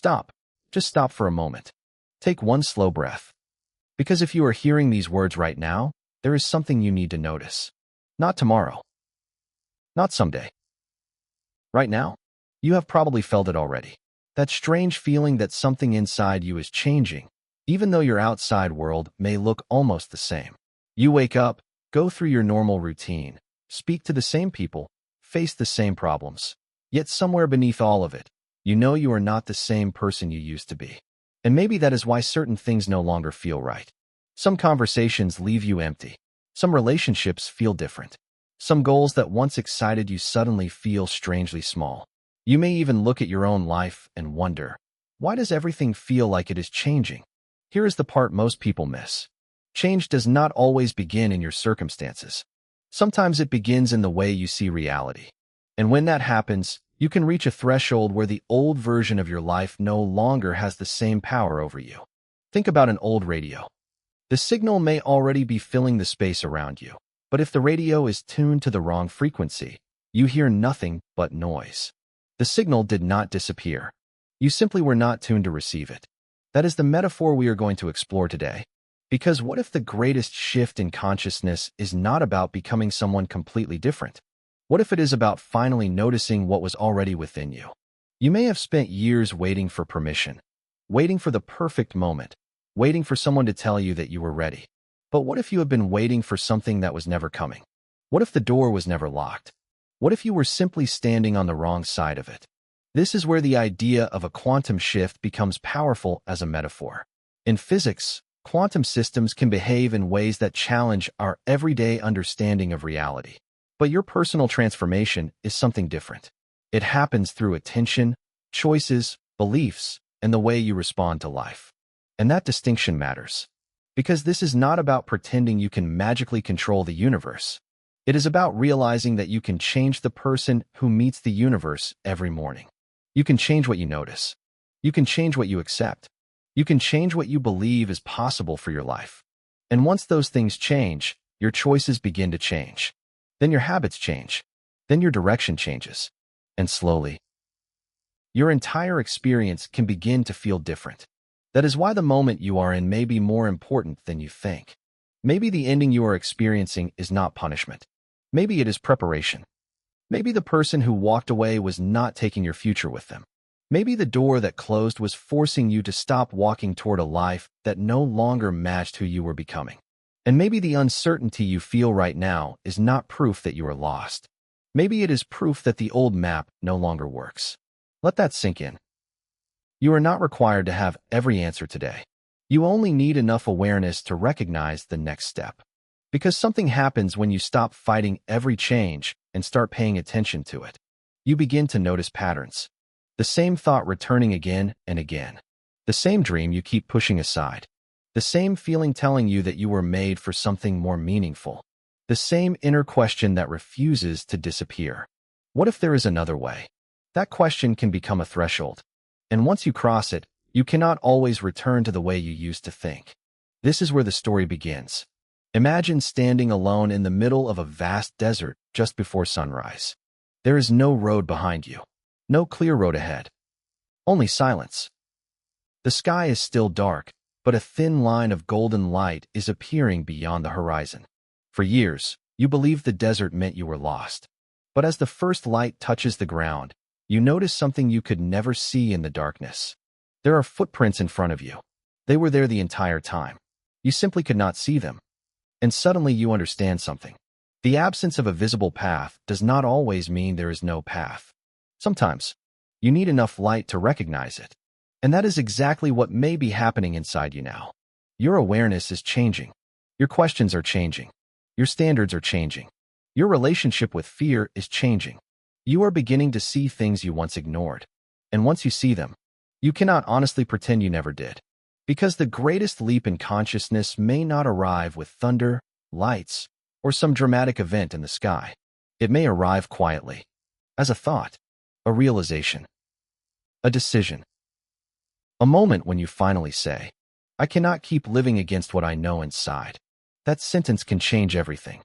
Stop. Just stop for a moment. Take one slow breath. Because if you are hearing these words right now, there is something you need to notice. Not tomorrow. Not someday. Right now. You have probably felt it already. That strange feeling that something inside you is changing, even though your outside world may look almost the same. You wake up, go through your normal routine, speak to the same people, face the same problems. Yet somewhere beneath all of it, you know you are not the same person you used to be. And maybe that is why certain things no longer feel right. Some conversations leave you empty. Some relationships feel different. Some goals that once excited you suddenly feel strangely small. You may even look at your own life and wonder, why does everything feel like it is changing? Here is the part most people miss. Change does not always begin in your circumstances. Sometimes it begins in the way you see reality. And when that happens, you can reach a threshold where the old version of your life no longer has the same power over you. Think about an old radio. The signal may already be filling the space around you, but if the radio is tuned to the wrong frequency, you hear nothing but noise. The signal did not disappear. You simply were not tuned to receive it. That is the metaphor we are going to explore today. Because what if the greatest shift in consciousness is not about becoming someone completely different? What if it is about finally noticing what was already within you? You may have spent years waiting for permission, waiting for the perfect moment, waiting for someone to tell you that you were ready. But what if you have been waiting for something that was never coming? What if the door was never locked? What if you were simply standing on the wrong side of it? This is where the idea of a quantum shift becomes powerful as a metaphor. In physics, quantum systems can behave in ways that challenge our everyday understanding of reality. But your personal transformation is something different. It happens through attention, choices, beliefs, and the way you respond to life. And that distinction matters. Because this is not about pretending you can magically control the universe. It is about realizing that you can change the person who meets the universe every morning. You can change what you notice. You can change what you accept. You can change what you believe is possible for your life. And once those things change, your choices begin to change. Then your habits change. Then your direction changes. And slowly, your entire experience can begin to feel different. That is why the moment you are in may be more important than you think. Maybe the ending you are experiencing is not punishment. Maybe it is preparation. Maybe the person who walked away was not taking your future with them. Maybe the door that closed was forcing you to stop walking toward a life that no longer matched who you were becoming. And maybe the uncertainty you feel right now is not proof that you are lost. Maybe it is proof that the old map no longer works. Let that sink in. You are not required to have every answer today. You only need enough awareness to recognize the next step. Because something happens when you stop fighting every change and start paying attention to it. You begin to notice patterns. The same thought returning again and again. The same dream you keep pushing aside. The same feeling telling you that you were made for something more meaningful. The same inner question that refuses to disappear. What if there is another way? That question can become a threshold. And once you cross it, you cannot always return to the way you used to think. This is where the story begins. Imagine standing alone in the middle of a vast desert just before sunrise. There is no road behind you. No clear road ahead. Only silence. The sky is still dark, but a thin line of golden light is appearing beyond the horizon. For years, you believed the desert meant you were lost. But as the first light touches the ground, you notice something you could never see in the darkness. There are footprints in front of you. They were there the entire time. You simply could not see them. And suddenly you understand something. The absence of a visible path does not always mean there is no path. Sometimes, you need enough light to recognize it. And that is exactly what may be happening inside you now. Your awareness is changing. Your questions are changing. Your standards are changing. Your relationship with fear is changing. You are beginning to see things you once ignored. And once you see them, you cannot honestly pretend you never did. Because the greatest leap in consciousness may not arrive with thunder, lights, or some dramatic event in the sky. It may arrive quietly, as a thought, a realization, a decision. A moment when you finally say, I cannot keep living against what I know inside. That sentence can change everything.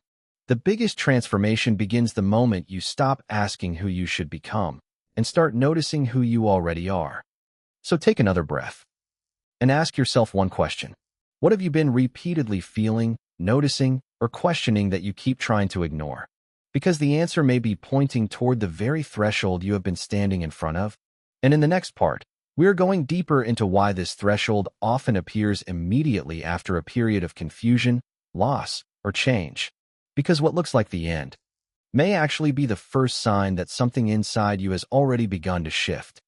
The biggest transformation begins the moment you stop asking who you should become and start noticing who you already are. So take another breath and ask yourself one question. What have you been repeatedly feeling, noticing, or questioning that you keep trying to ignore? Because the answer may be pointing toward the very threshold you have been standing in front of. And in the next part, we are going deeper into why this threshold often appears immediately after a period of confusion, loss, or change. Because what looks like the end may actually be the first sign that something inside you has already begun to shift.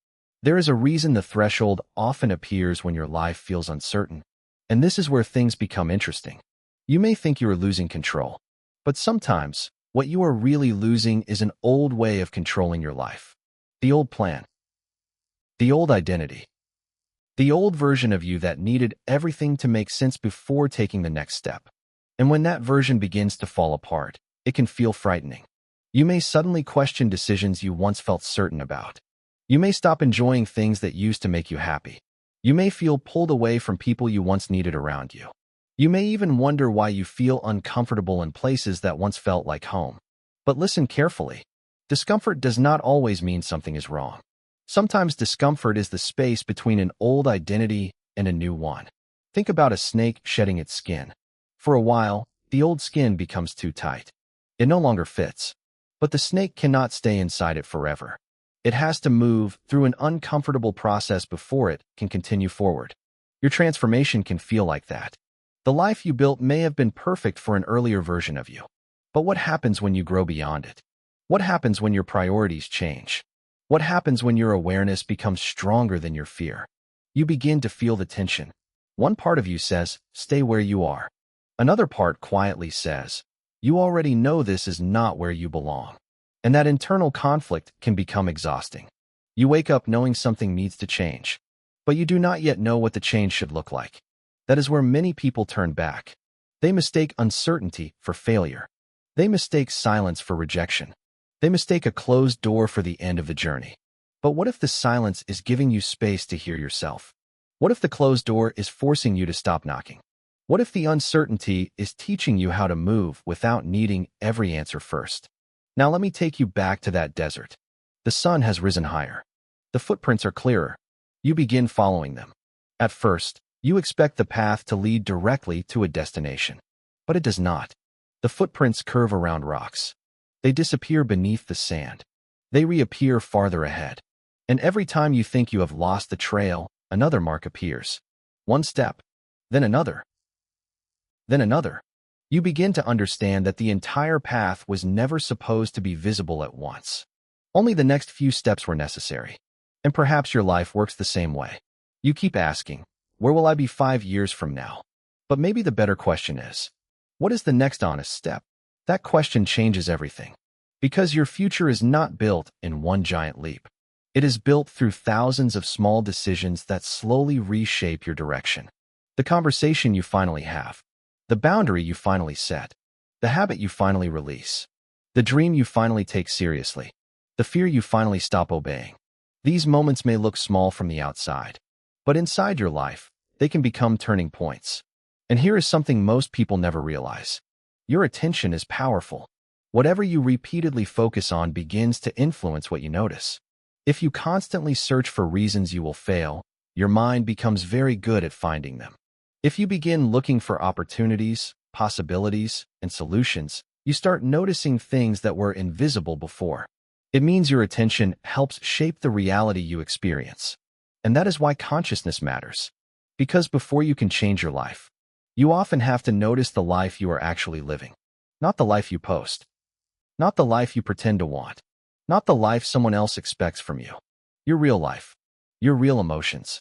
There is a reason the threshold often appears when your life feels uncertain. And this is where things become interesting. You may think you are losing control, but sometimes what you are really losing is an old way of controlling your life. The old plan. The old identity. The old version of you that needed everything to make sense before taking the next step. And when that version begins to fall apart, it can feel frightening. You may suddenly question decisions you once felt certain about. You may stop enjoying things that used to make you happy. You may feel pulled away from people you once needed around you. You may even wonder why you feel uncomfortable in places that once felt like home. But listen carefully. Discomfort does not always mean something is wrong. Sometimes discomfort is the space between an old identity and a new one. Think about a snake shedding its skin. For a while, the old skin becomes too tight. It no longer fits. But the snake cannot stay inside it forever. It has to move through an uncomfortable process before it can continue forward. Your transformation can feel like that. The life you built may have been perfect for an earlier version of you. But what happens when you grow beyond it? What happens when your priorities change? What happens when your awareness becomes stronger than your fear? You begin to feel the tension. One part of you says, stay where you are. Another part quietly says, you already know this is not where you belong. And that internal conflict can become exhausting. You wake up knowing something needs to change, but you do not yet know what the change should look like. That is where many people turn back. They mistake uncertainty for failure. They mistake silence for rejection. They mistake a closed door for the end of the journey. But what if the silence is giving you space to hear yourself? What if the closed door is forcing you to stop knocking? What if the uncertainty is teaching you how to move without needing every answer first? Now let me take you back to that desert. The sun has risen higher. The footprints are clearer. You begin following them. At first, you expect the path to lead directly to a destination. But it does not. The footprints curve around rocks. They disappear beneath the sand. They reappear farther ahead. And every time you think you have lost the trail, another mark appears. One step, then another. Then another. You begin to understand that the entire path was never supposed to be visible at once. Only the next few steps were necessary. And perhaps your life works the same way. You keep asking, where will I be 5 years from now? But maybe the better question is, what is the next honest step? That question changes everything. Because your future is not built in one giant leap. It is built through thousands of small decisions that slowly reshape your direction. The conversation you finally have. The boundary you finally set. The habit you finally release. The dream you finally take seriously. The fear you finally stop obeying. These moments may look small from the outside. But inside your life, they can become turning points. And here is something most people never realize. Your attention is powerful. Whatever you repeatedly focus on begins to influence what you notice. If you constantly search for reasons you will fail, your mind becomes very good at finding them. If you begin looking for opportunities, possibilities, and solutions, you start noticing things that were invisible before. It means your attention helps shape the reality you experience. And that is why consciousness matters. Because before you can change your life, you often have to notice the life you are actually living. Not the life you post. Not the life you pretend to want. Not the life someone else expects from you. Your real life. Your real emotions.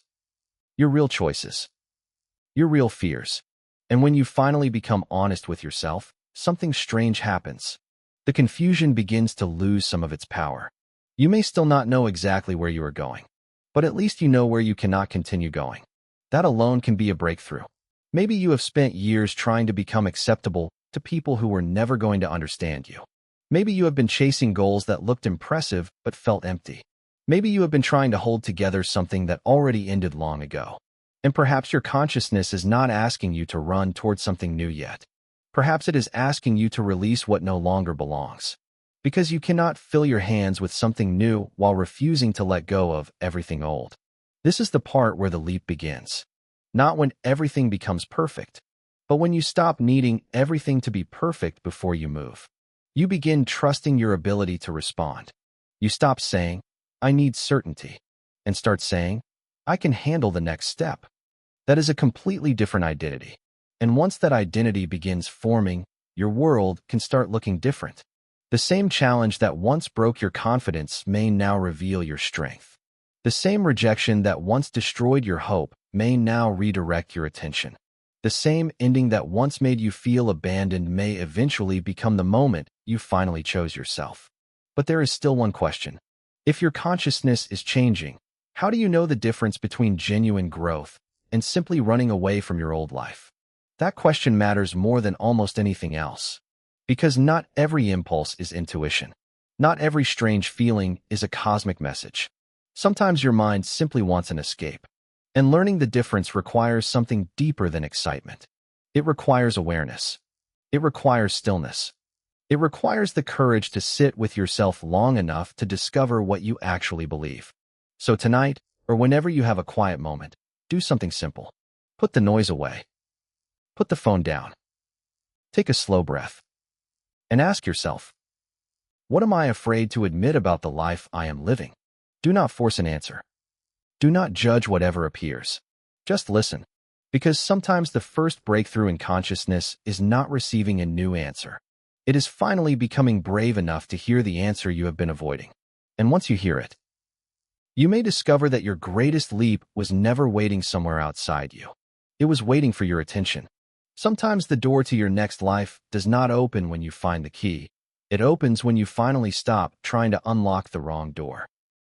Your real choices. Your real fears. And when you finally become honest with yourself, something strange happens. The confusion begins to lose some of its power. You may still not know exactly where you are going, but at least you know where you cannot continue going. That alone can be a breakthrough. Maybe you have spent years trying to become acceptable to people who were never going to understand you. Maybe you have been chasing goals that looked impressive but felt empty. Maybe you have been trying to hold together something that already ended long ago. And perhaps your consciousness is not asking you to run towards something new yet. Perhaps it is asking you to release what no longer belongs. Because you cannot fill your hands with something new while refusing to let go of everything old. This is the part where the leap begins. Not when everything becomes perfect, but when you stop needing everything to be perfect before you move. You begin trusting your ability to respond. You stop saying, "I need certainty," and start saying, "I can handle the next step." That is a completely different identity. And once that identity begins forming, your world can start looking different. The same challenge that once broke your confidence may now reveal your strength. The same rejection that once destroyed your hope may now redirect your attention. The same ending that once made you feel abandoned may eventually become the moment you finally chose yourself. But there is still one question. If your consciousness is changing, how do you know the difference between genuine growth and simply running away from your old life? That question matters more than almost anything else. Because not every impulse is intuition. Not every strange feeling is a cosmic message. Sometimes your mind simply wants an escape. And learning the difference requires something deeper than excitement. It requires awareness. It requires stillness. It requires the courage to sit with yourself long enough to discover what you actually believe. So tonight, or whenever you have a quiet moment, do something simple. Put the noise away. Put the phone down. Take a slow breath. And ask yourself, what am I afraid to admit about the life I am living? Do not force an answer. Do not judge whatever appears. Just listen, because sometimes the first breakthrough in consciousness is not receiving a new answer. It is finally becoming brave enough to hear the answer you have been avoiding. And once you hear it, you may discover that your greatest leap was never waiting somewhere outside you. It was waiting for your attention. Sometimes the door to your next life does not open when you find the key. It opens when you finally stop trying to unlock the wrong door.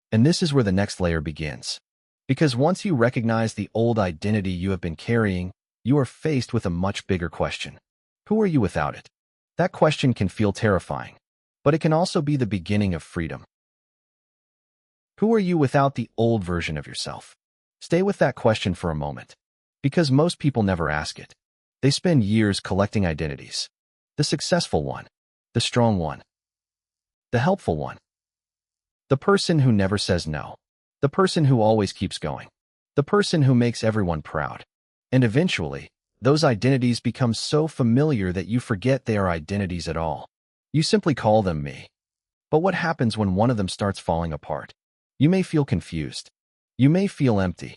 And this is where the next layer begins. Because once you recognize the old identity you have been carrying, you are faced with a much bigger question. Who are you without it? That question can feel terrifying, but it can also be the beginning of freedom. Who are you without the old version of yourself? Stay with that question for a moment, because most people never ask it. They spend years collecting identities. The successful one, the strong one, the helpful one, the person who never says no, the person who always keeps going, the person who makes everyone proud. And eventually, those identities become so familiar that you forget they are identities at all. You simply call them me. But what happens when one of them starts falling apart? You may feel confused. You may feel empty.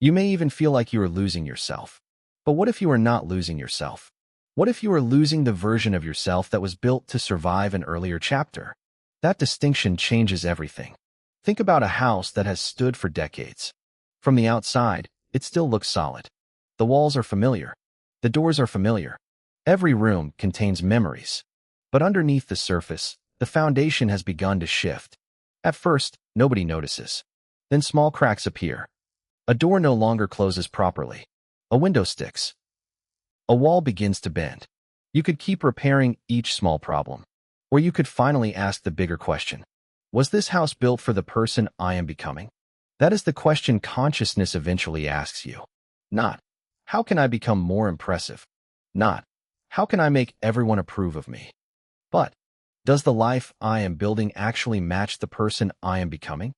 You may even feel like you are losing yourself. But what if you are not losing yourself? What if you are losing the version of yourself that was built to survive an earlier chapter? That distinction changes everything. Think about a house that has stood for decades. From the outside, it still looks solid. The walls are familiar. The doors are familiar. Every room contains memories. But underneath the surface, the foundation has begun to shift. At first, nobody notices. Then small cracks appear. A door no longer closes properly. A window sticks. A wall begins to bend. You could keep repairing each small problem. Or you could finally ask the bigger question. Was this house built for the person I am becoming? That is the question consciousness eventually asks you. Not, how can I become more impressive? Not, how can I make everyone approve of me? But, does the life I am building actually match the person I am becoming?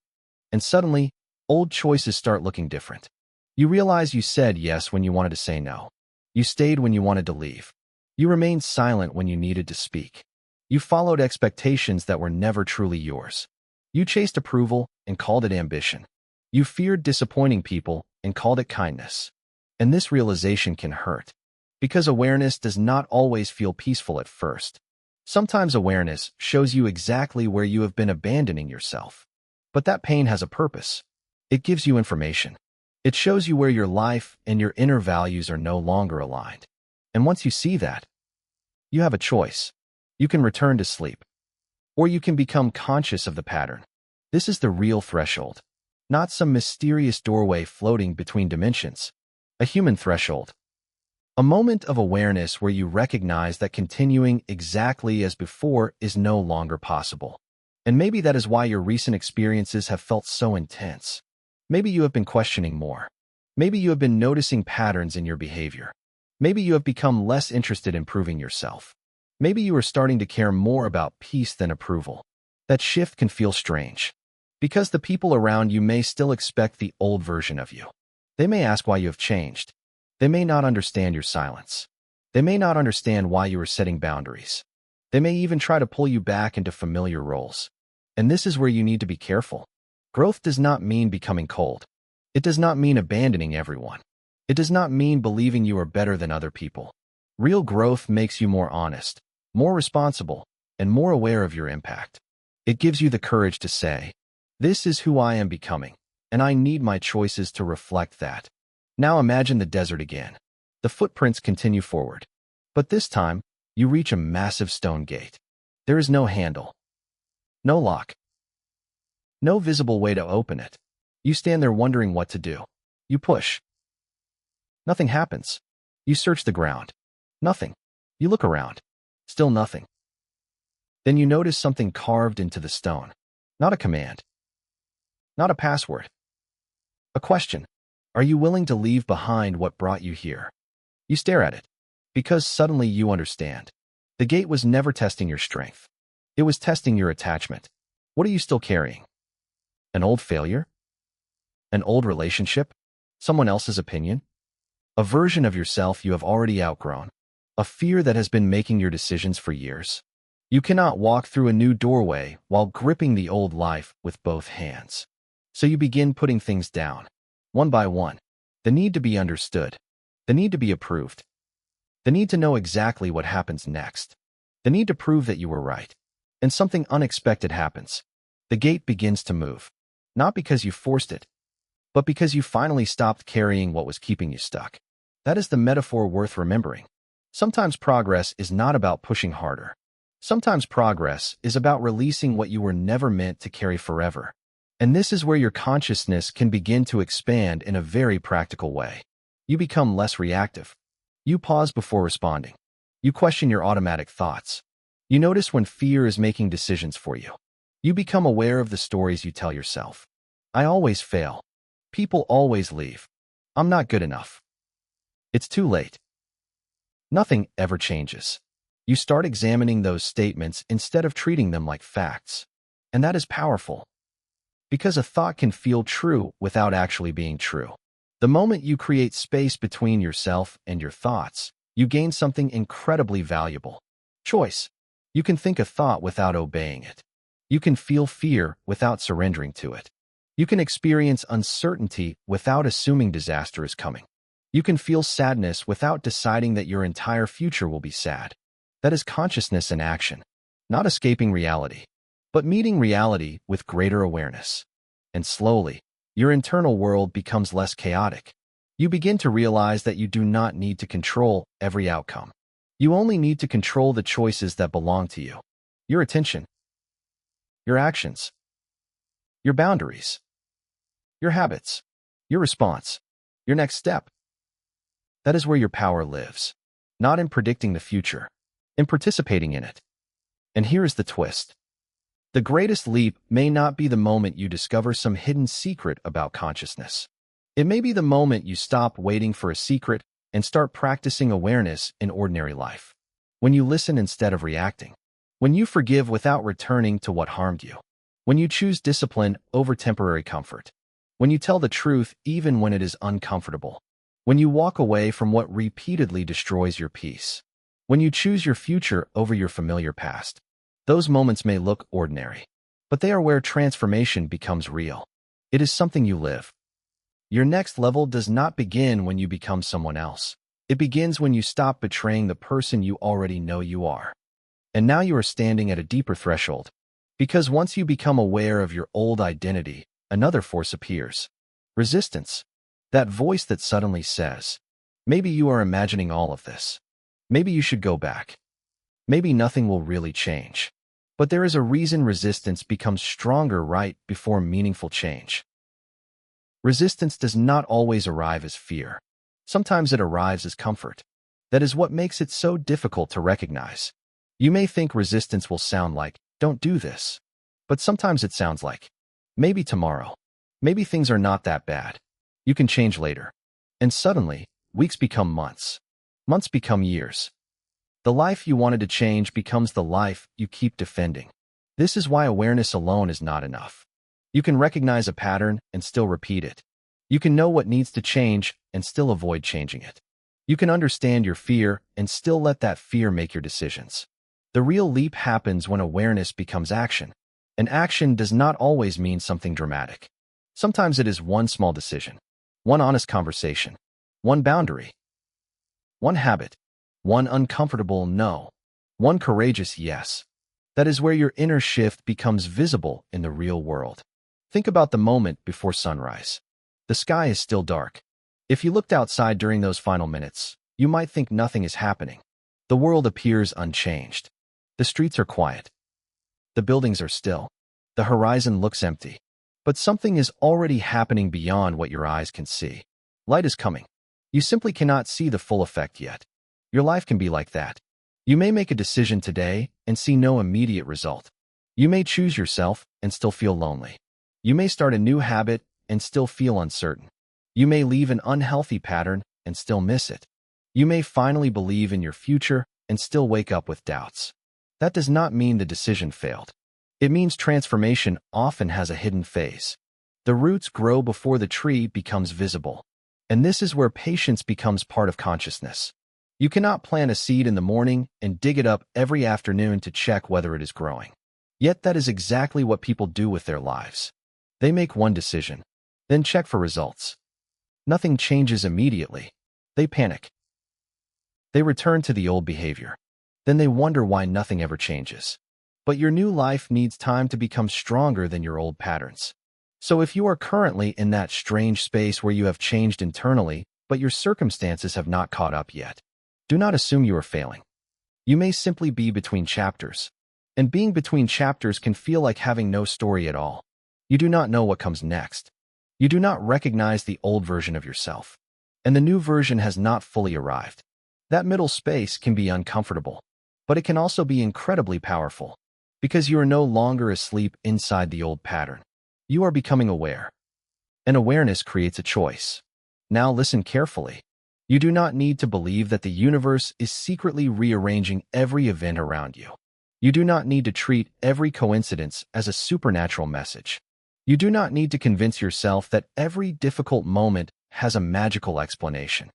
And suddenly, old choices start looking different. You realize you said yes when you wanted to say no. You stayed when you wanted to leave. You remained silent when you needed to speak. You followed expectations that were never truly yours. You chased approval and called it ambition. You feared disappointing people and called it kindness. And this realization can hurt, because awareness does not always feel peaceful at first. Sometimes awareness shows you exactly where you have been abandoning yourself. But that pain has a purpose. It gives you information. It shows you where your life and your inner values are no longer aligned. And once you see that, you have a choice. You can return to sleep, or you can become conscious of the pattern. This is the real threshold, not some mysterious doorway floating between dimensions. A human threshold. A moment of awareness where you recognize that continuing exactly as before is no longer possible. And maybe that is why your recent experiences have felt so intense. Maybe you have been questioning more. Maybe you have been noticing patterns in your behavior. Maybe you have become less interested in proving yourself. Maybe you are starting to care more about peace than approval. That shift can feel strange, Because the people around you may still expect the old version of you. They may ask why you have changed. They may not understand your silence. They may not understand why you are setting boundaries. They may even try to pull you back into familiar roles. And this is where you need to be careful. Growth does not mean becoming cold. It does not mean abandoning everyone. It does not mean believing you are better than other people. Real growth makes you more honest, more responsible, and more aware of your impact. It gives you the courage to say, "This is who I am becoming, and I need my choices to reflect that." Now imagine the desert again. The footprints continue forward. But this time, you reach a massive stone gate. There is no handle. No lock. No visible way to open it. You stand there wondering what to do. You push. Nothing happens. You search the ground. Nothing. You look around. Still nothing. Then you notice something carved into the stone. Not a command. Not a password. A question. Are you willing to leave behind what brought you here? You stare at it. Because suddenly you understand. The gate was never testing your strength. It was testing your attachment. What are you still carrying? An old failure? An old relationship? Someone else's opinion? A version of yourself you have already outgrown? A fear that has been making your decisions for years? You cannot walk through a new doorway while gripping the old life with both hands. So you begin putting things down, one by one. The need to be understood. The need to be approved. The need to know exactly what happens next. The need to prove that you were right. And something unexpected happens. The gate begins to move. Not because you forced it, but because you finally stopped carrying what was keeping you stuck. That is the metaphor worth remembering. Sometimes progress is not about pushing harder. Sometimes progress is about releasing what you were never meant to carry forever. And this is where your consciousness can begin to expand in a very practical way. You become less reactive. You pause before responding. You question your automatic thoughts. You notice when fear is making decisions for you. You become aware of the stories you tell yourself. I always fail. People always leave. I'm not good enough. It's too late. Nothing ever changes. You start examining those statements instead of treating them like facts. And that is powerful. Because a thought can feel true without actually being true. The moment you create space between yourself and your thoughts, you gain something incredibly valuable. Choice. You can think a thought without obeying it. You can feel fear without surrendering to it. You can experience uncertainty without assuming disaster is coming. You can feel sadness without deciding that your entire future will be sad. That is consciousness in action, not escaping reality, but meeting reality with greater awareness. And slowly, your internal world becomes less chaotic. You begin to realize that you do not need to control every outcome. You only need to control the choices that belong to you. Your attention, your actions, your boundaries, your habits, your response, your next step. That is where your power lives, not in predicting the future, in participating in it. And here is the twist. The greatest leap may not be the moment you discover some hidden secret about consciousness. It may be the moment you stop waiting for a secret and start practicing awareness in ordinary life. When you listen instead of reacting. When you forgive without returning to what harmed you. When you choose discipline over temporary comfort. When you tell the truth even when it is uncomfortable. When you walk away from what repeatedly destroys your peace. When you choose your future over your familiar past. Those moments may look ordinary, but they are where transformation becomes real. It is something you live. Your next level does not begin when you become someone else. It begins when you stop betraying the person you already know you are. And now you are standing at a deeper threshold. Because once you become aware of your old identity, another force appears. Resistance. That voice that suddenly says, maybe you are imagining all of this. Maybe you should go back. Maybe nothing will really change. But there is a reason resistance becomes stronger right before meaningful change. Resistance does not always arrive as fear. Sometimes it arrives as comfort. That is what makes it so difficult to recognize. You may think resistance will sound like, don't do this. But sometimes it sounds like, maybe tomorrow. Maybe things are not that bad. You can change later. And suddenly, weeks become months. Months become years. The life you wanted to change becomes the life you keep defending. This is why awareness alone is not enough. You can recognize a pattern and still repeat it. You can know what needs to change and still avoid changing it. You can understand your fear and still let that fear make your decisions. The real leap happens when awareness becomes action. And action does not always mean something dramatic. Sometimes it is one small decision, one honest conversation, one boundary, one habit, one uncomfortable no, one courageous yes. That is where your inner shift becomes visible in the real world. Think about the moment before sunrise. The sky is still dark. If you looked outside during those final minutes, you might think nothing is happening. The world appears unchanged. The streets are quiet. The buildings are still. The horizon looks empty. But something is already happening beyond what your eyes can see. Light is coming. You simply cannot see the full effect yet. Your life can be like that. You may make a decision today and see no immediate result. You may choose yourself and still feel lonely. You may start a new habit and still feel uncertain. You may leave an unhealthy pattern and still miss it. You may finally believe in your future and still wake up with doubts. That does not mean the decision failed. It means transformation often has a hidden phase. The roots grow before the tree becomes visible. And this is where patience becomes part of consciousness. You cannot plant a seed in the morning and dig it up every afternoon to check whether it is growing. Yet that is exactly what people do with their lives. They make one decision, then check for results. Nothing changes immediately. They panic. They return to the old behavior. Then they wonder why nothing ever changes. But your new life needs time to become stronger than your old patterns. So if you are currently in that strange space where you have changed internally, but your circumstances have not caught up yet, do not assume you are failing. You may simply be between chapters. And being between chapters can feel like having no story at all. You do not know what comes next. You do not recognize the old version of yourself. And the new version has not fully arrived. That middle space can be uncomfortable, but it can also be incredibly powerful. Because you are no longer asleep inside the old pattern. You are becoming aware. And awareness creates a choice. Now listen carefully. You do not need to believe that the universe is secretly rearranging every event around you. You do not need to treat every coincidence as a supernatural message. You do not need to convince yourself that every difficult moment has a magical explanation.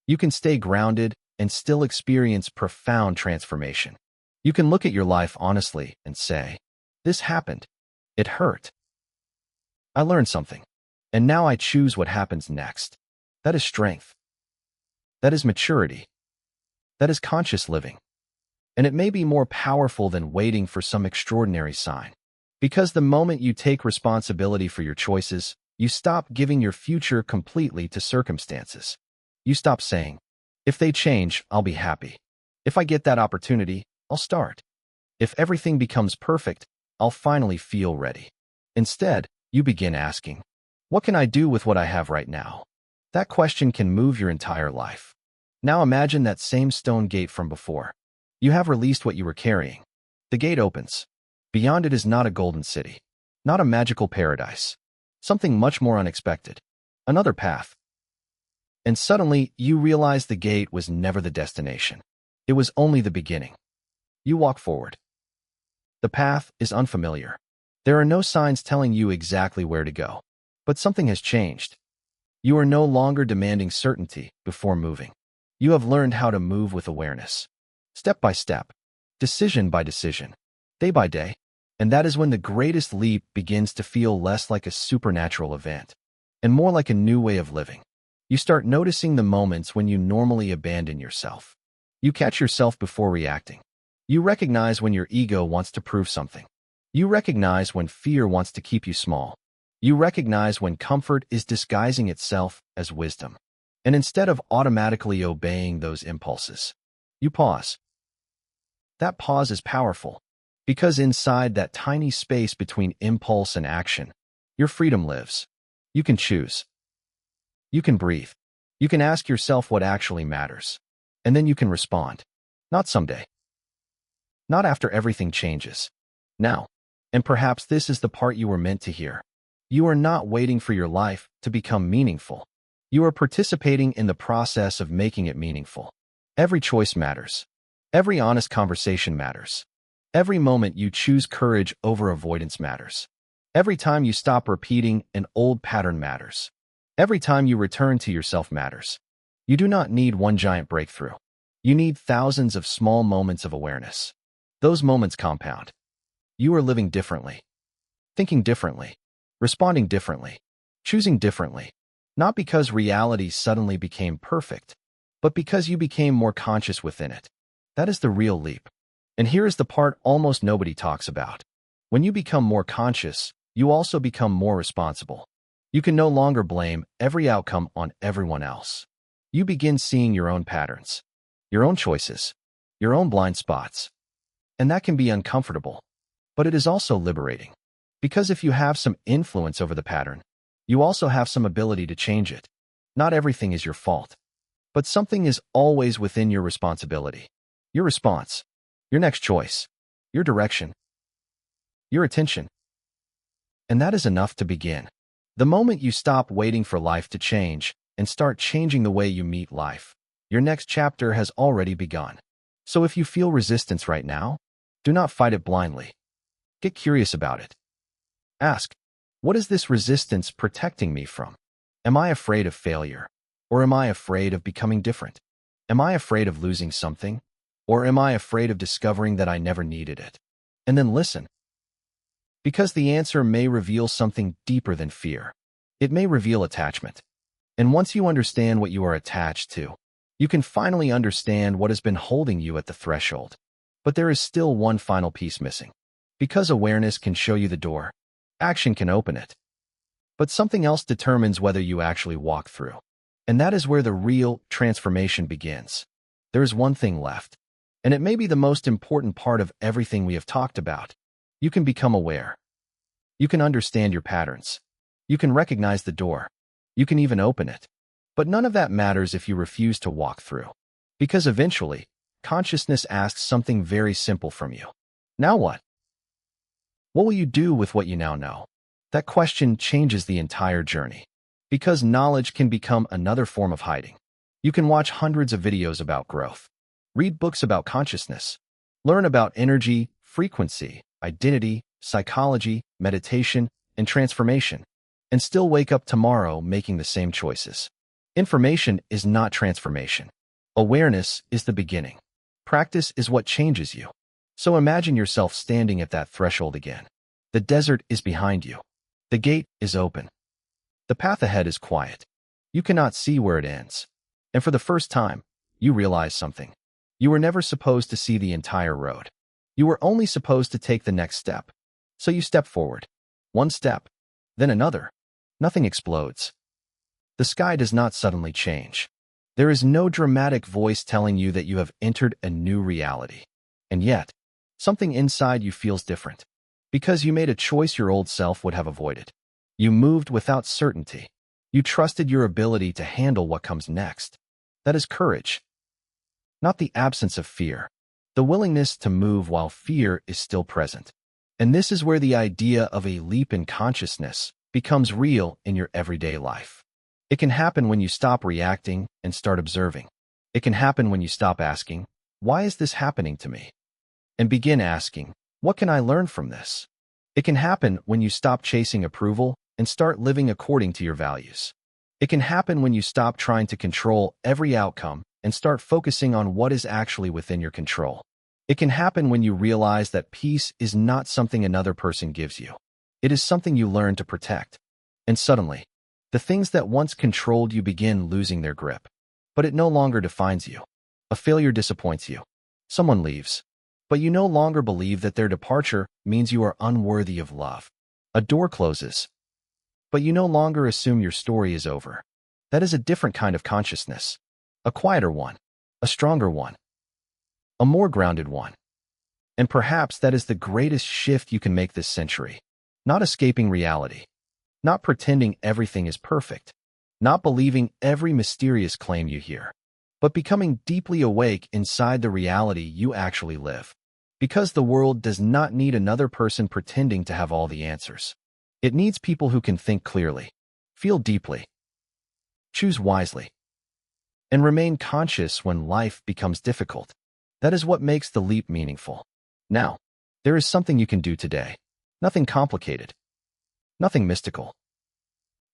You can stay grounded and still experience profound transformation. You can look at your life honestly and say, this happened. It hurt. I learned something. And now I choose what happens next. That is strength. That is maturity. That is conscious living. And it may be more powerful than waiting for some extraordinary sign. Because the moment you take responsibility for your choices, you stop giving your future completely to circumstances. You stop saying, if they change, I'll be happy. If I get that opportunity, I'll start. If everything becomes perfect, I'll finally feel ready. Instead, you begin asking, what can I do with what I have right now? That question can move your entire life. Now imagine that same stone gate from before. You have released what you were carrying. The gate opens. Beyond it is not a golden city, not a magical paradise, something much more unexpected, another path. And suddenly, you realize the gate was never the destination. It was only the beginning. You walk forward. The path is unfamiliar. There are no signs telling you exactly where to go. But something has changed. You are no longer demanding certainty before moving. You have learned how to move with awareness. Step by step, decision by decision, day by day. And that is when the greatest leap begins to feel less like a supernatural event and more like a new way of living. You start noticing the moments when you normally abandon yourself. You catch yourself before reacting. You recognize when your ego wants to prove something. You recognize when fear wants to keep you small. You recognize when comfort is disguising itself as wisdom. And instead of automatically obeying those impulses, you pause. That pause is powerful, because inside that tiny space between impulse and action, your freedom lives. You can choose. You can breathe. You can ask yourself what actually matters. And then you can respond. Not someday. Not after everything changes. Now. And perhaps this is the part you were meant to hear. You are not waiting for your life to become meaningful. You are participating in the process of making it meaningful. Every choice matters. Every honest conversation matters. Every moment you choose courage over avoidance matters. Every time you stop repeating an old pattern matters. Every time you return to yourself matters. You do not need one giant breakthrough. You need thousands of small moments of awareness. Those moments compound. You are living differently, thinking differently, responding differently, choosing differently, not because reality suddenly became perfect, but because you became more conscious within it. That is the real leap. And here is the part almost nobody talks about. When you become more conscious, you also become more responsible. You can no longer blame every outcome on everyone else. You begin seeing your own patterns, your own choices, your own blind spots. And that can be uncomfortable, but it is also liberating. Because if you have some influence over the pattern, you also have some ability to change it. Not everything is your fault, but something is always within your responsibility. Your response, your next choice, your direction, your attention. And that is enough to begin. The moment you stop waiting for life to change and start changing the way you meet life, your next chapter has already begun. So if you feel resistance right now, do not fight it blindly. Get curious about it. Ask, what is this resistance protecting me from? Am I afraid of failure? Or am I afraid of becoming different? Am I afraid of losing something? Or am I afraid of discovering that I never needed it? And then listen. Because the answer may reveal something deeper than fear. It may reveal attachment. And once you understand what you are attached to, you can finally understand what has been holding you at the threshold. But there is still one final piece missing. Because awareness can show you the door, action can open it. But something else determines whether you actually walk through. And that is where the real transformation begins. There is one thing left. And it may be the most important part of everything we have talked about. You can become aware. You can understand your patterns. You can recognize the door. You can even open it. But none of that matters if you refuse to walk through. Because eventually, consciousness asks something very simple from you. Now what? What will you do with what you now know? That question changes the entire journey. Because knowledge can become another form of hiding. You can watch hundreds of videos about growth. Read books about consciousness. Learn about energy, frequency, identity, psychology, meditation, and transformation. And still wake up tomorrow making the same choices. Information is not transformation. Awareness is the beginning. Practice is what changes you. So imagine yourself standing at that threshold again. The desert is behind you. The gate is open. The path ahead is quiet. You cannot see where it ends. And for the first time, you realize something. You were never supposed to see the entire road. You were only supposed to take the next step. So you step forward. One step, then another. Nothing explodes. The sky does not suddenly change. There is no dramatic voice telling you that you have entered a new reality. And yet, something inside you feels different. Because you made a choice your old self would have avoided. You moved without certainty. You trusted your ability to handle what comes next. That is courage. Not the absence of fear. The willingness to move while fear is still present. And this is where the idea of a leap in consciousness becomes real in your everyday life. It can happen when you stop reacting and start observing. It can happen when you stop asking, why is this happening to me? And begin asking, what can I learn from this? It can happen when you stop chasing approval and start living according to your values. It can happen when you stop trying to control every outcome and start focusing on what is actually within your control. It can happen when you realize that peace is not something another person gives you. It is something you learn to protect. And suddenly, the things that once controlled you begin losing their grip. But it no longer defines you. A failure disappoints you. Someone leaves. But you no longer believe that their departure means you are unworthy of love. A door closes. But you no longer assume your story is over. That is a different kind of consciousness. A quieter one. A stronger one. A more grounded one. And perhaps that is the greatest shift you can make this century. Not escaping reality. Not pretending everything is perfect. Not believing every mysterious claim you hear. But becoming deeply awake inside the reality you actually live. Because the world does not need another person pretending to have all the answers. It needs people who can think clearly, feel deeply, choose wisely, and remain conscious when life becomes difficult. That is what makes the leap meaningful. Now, there is something you can do today. Nothing complicated. Nothing mystical.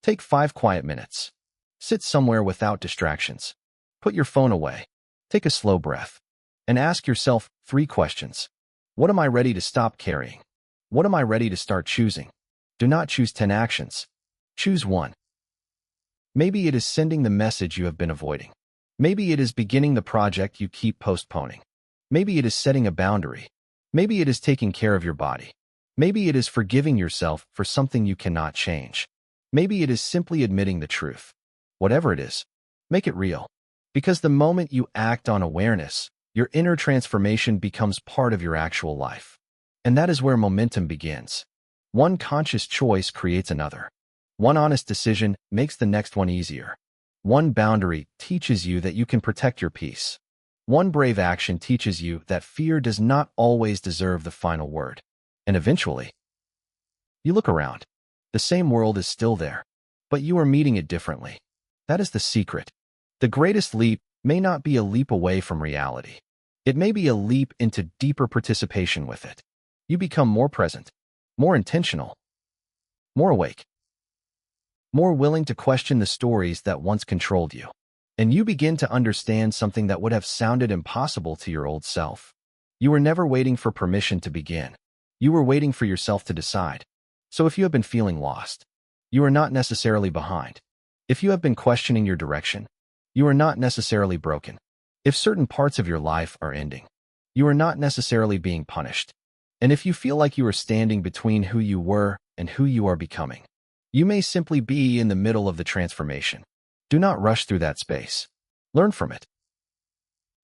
Take 5 quiet minutes. Sit somewhere without distractions. Put your phone away. Take a slow breath. And ask yourself 3 questions. What am I ready to stop carrying? What am I ready to start choosing? Do not choose 10 actions. Choose 1. Maybe it is sending the message you have been avoiding. Maybe it is beginning the project you keep postponing. Maybe it is setting a boundary. Maybe it is taking care of your body. Maybe it is forgiving yourself for something you cannot change. Maybe it is simply admitting the truth. Whatever it is, make it real. Because the moment you act on awareness, your inner transformation becomes part of your actual life. And that is where momentum begins. One conscious choice creates another. One honest decision makes the next one easier. One boundary teaches you that you can protect your peace. One brave action teaches you that fear does not always deserve the final word. And eventually, you look around. The same world is still there, but you are meeting it differently. That is the secret. The greatest leap may not be a leap away from reality. It may be a leap into deeper participation with it. You become more present, more intentional, more awake, more willing to question the stories that once controlled you. And you begin to understand something that would have sounded impossible to your old self. You were never waiting for permission to begin. You were waiting for yourself to decide. So if you have been feeling lost, you are not necessarily behind. If you have been questioning your direction, you are not necessarily broken. If certain parts of your life are ending, you are not necessarily being punished. And if you feel like you are standing between who you were and who you are becoming, you may simply be in the middle of the transformation. Do not rush through that space. Learn from it.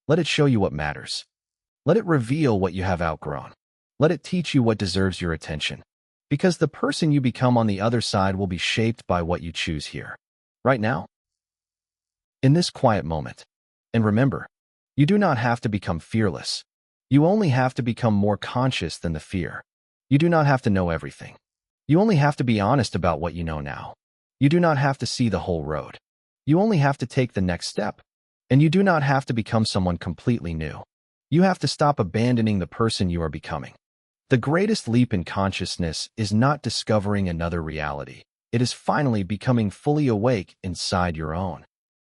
Let it show you what matters. Let it reveal what you have outgrown. Let it teach you what deserves your attention. Because the person you become on the other side will be shaped by what you choose here, right now, in this quiet moment. And remember, you do not have to become fearless. You only have to become more conscious than the fear. You do not have to know everything. You only have to be honest about what you know now. You do not have to see the whole road. You only have to take the next step. And you do not have to become someone completely new. You have to stop abandoning the person you are becoming. The greatest leap in consciousness is not discovering another reality. It is finally becoming fully awake inside your own.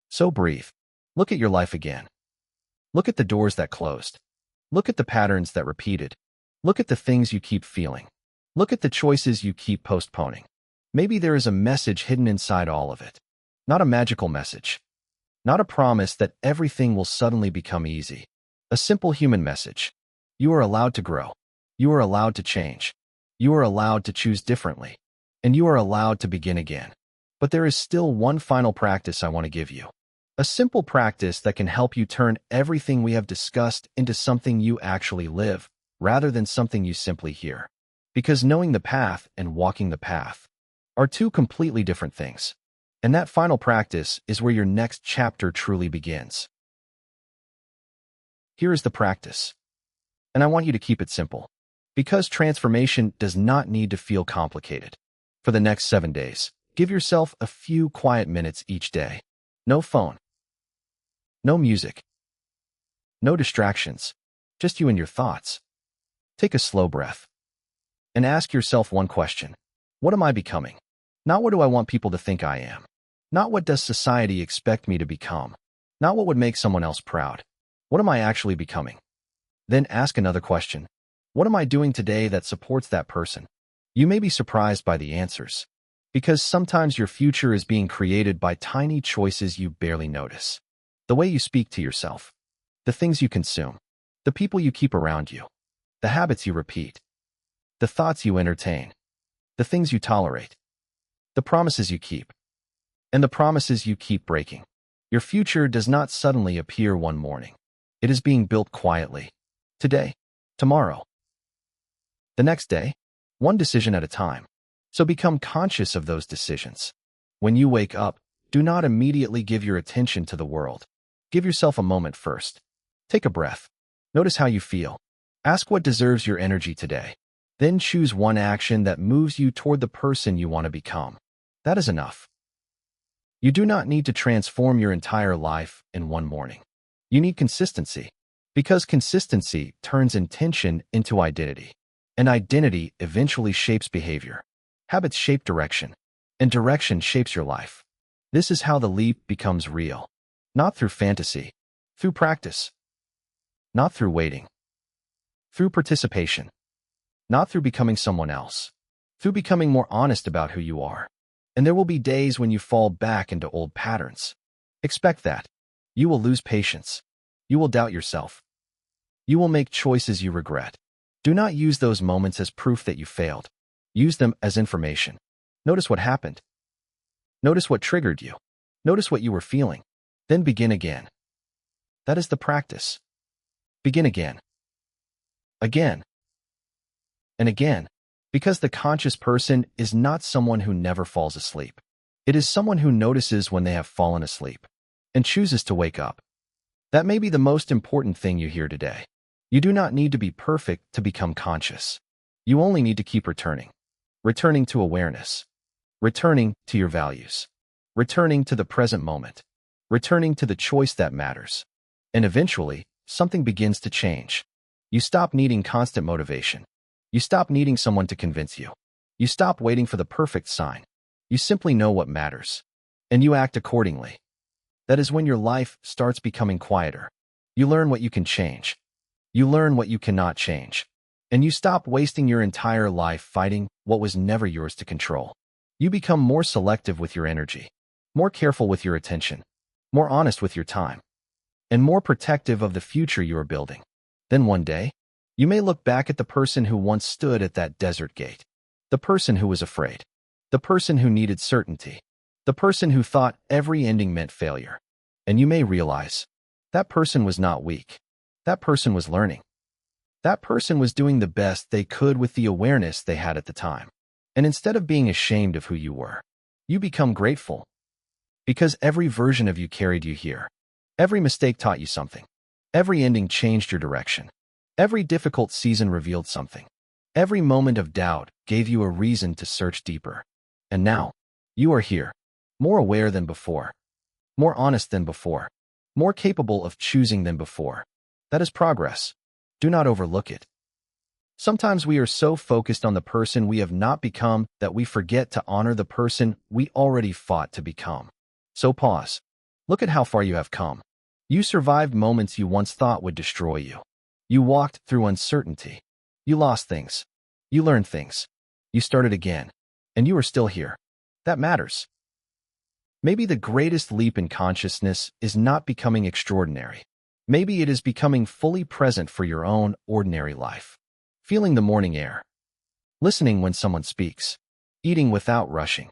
So breathe. Look at your life again. Look at the doors that closed. Look at the patterns that repeated. Look at the things you keep feeling. Look at the choices you keep postponing. Maybe there is a message hidden inside all of it. Not a magical message. Not a promise that everything will suddenly become easy. A simple human message. You are allowed to grow. You are allowed to change. You are allowed to choose differently. And you are allowed to begin again. But there is still one final practice I want to give you. A simple practice that can help you turn everything we have discussed into something you actually live, rather than something you simply hear. Because knowing the path and walking the path are two completely different things. And that final practice is where your next chapter truly begins. Here is the practice. And I want you to keep it simple. Because transformation does not need to feel complicated. For the next 7 days, give yourself a few quiet minutes each day. No phone. No music. No distractions. Just you and your thoughts. Take a slow breath. And ask yourself one question. What am I becoming? Not what do I want people to think I am. Not what does society expect me to become. Not what would make someone else proud. What am I actually becoming? Then ask another question. What am I doing today that supports that person? You may be surprised by the answers. Because sometimes your future is being created by tiny choices you barely notice. The way you speak to yourself. The things you consume. The people you keep around you. The habits you repeat. The thoughts you entertain. The things you tolerate. The promises you keep. And the promises you keep breaking. Your future does not suddenly appear one morning. It is being built quietly. Today. Tomorrow. The next day. One decision at a time. So become conscious of those decisions. When you wake up, do not immediately give your attention to the world. Give yourself a moment first. Take a breath. Notice how you feel. Ask what deserves your energy today. Then choose one action that moves you toward the person you want to become. That is enough. You do not need to transform your entire life in one morning. You need consistency. Because consistency turns intention into identity. And identity eventually shapes behavior. Habits shape direction, and direction shapes your life. This is how the leap becomes real. Not through fantasy, through practice. Not through waiting, through participation. Not through becoming someone else, through becoming more honest about who you are. And there will be days when you fall back into old patterns. Expect that. You will lose patience. You will doubt yourself. You will make choices you regret. Do not use those moments as proof that you failed. Use them as information. Notice what happened. Notice what triggered you. Notice what you were feeling. Then begin again. That is the practice. Begin again. Again. And again. Because the conscious person is not someone who never falls asleep. It is someone who notices when they have fallen asleep and chooses to wake up. That may be the most important thing you hear today. You do not need to be perfect to become conscious. You only need to keep returning. Returning to awareness. Returning to your values. Returning to the present moment. Returning to the choice that matters. And eventually, something begins to change. You stop needing constant motivation. You stop needing someone to convince you. You stop waiting for the perfect sign. You simply know what matters. And you act accordingly. That is when your life starts becoming quieter. You learn what you can change. You learn what you cannot change. And you stop wasting your entire life fighting what was never yours to control. You become more selective with your energy, more careful with your attention, more honest with your time, and more protective of the future you are building. Then one day, you may look back at the person who once stood at that desert gate, the person who was afraid, the person who needed certainty, the person who thought every ending meant failure. And you may realize that person was not weak. That person was learning. That person was doing the best they could with the awareness they had at the time. And instead of being ashamed of who you were, you become grateful. Because every version of you carried you here. Every mistake taught you something. Every ending changed your direction. Every difficult season revealed something. Every moment of doubt gave you a reason to search deeper. And now, you are here, more aware than before, more honest than before, more capable of choosing than before. That is progress. Do not overlook it. Sometimes we are so focused on the person we have not become that we forget to honor the person we already fought to become. So pause. Look at how far you have come. You survived moments you once thought would destroy you. You walked through uncertainty. You lost things. You learned things. You started again. And you are still here. That matters. Maybe the greatest leap in consciousness is not becoming extraordinary. Maybe it is becoming fully present for your own ordinary life. Feeling the morning air. Listening when someone speaks. Eating without rushing.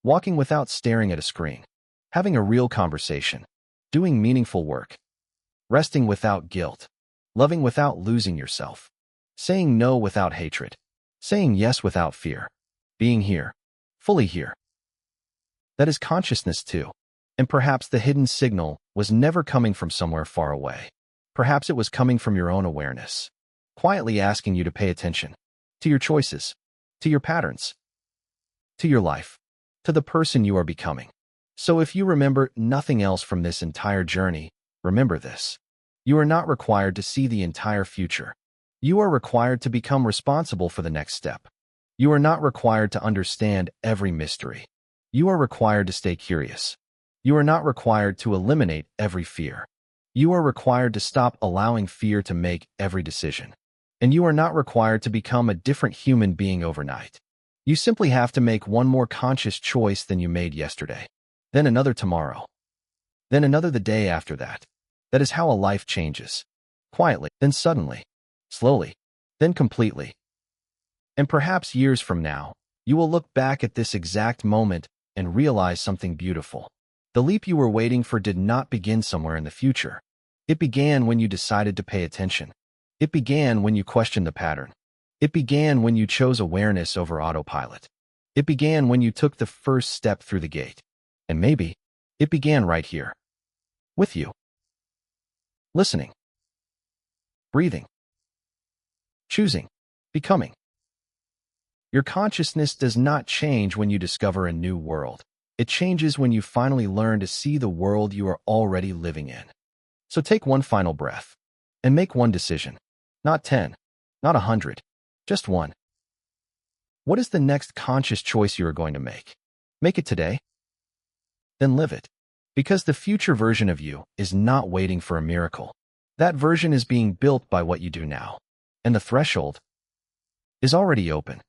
Walking without staring at a screen. Having a real conversation. Doing meaningful work. Resting without guilt. Loving without losing yourself. Saying no without hatred. Saying yes without fear. Being here. Fully here. That is consciousness too. And perhaps the hidden signal was never coming from somewhere far away. Perhaps it was coming from your own awareness. Quietly asking you to pay attention. To your choices. To your patterns. To your life. To the person you are becoming. So if you remember nothing else from this entire journey, remember this. You are not required to see the entire future. You are required to become responsible for the next step. You are not required to understand every mystery. You are required to stay curious. You are not required to eliminate every fear. You are required to stop allowing fear to make every decision. And you are not required to become a different human being overnight. You simply have to make one more conscious choice than you made yesterday. Then another tomorrow. Then another the day after that. That is how a life changes. Quietly, then suddenly. Slowly, then completely. And perhaps years from now, you will look back at this exact moment and realize something beautiful. The leap you were waiting for did not begin somewhere in the future. It began when you decided to pay attention. It began when you questioned the pattern. It began when you chose awareness over autopilot. It began when you took the first step through the gate. And maybe it began right here. With you. Listening. Breathing. Choosing. Becoming. Your consciousness does not change when you discover a new world. It changes when you finally learn to see the world you are already living in. So take one final breath and make one decision. Not 10, not 100, just one. What is the next conscious choice you are going to make? Make it today, then live it. Because the future version of you is not waiting for a miracle. That version is being built by what you do now. And the threshold is already open.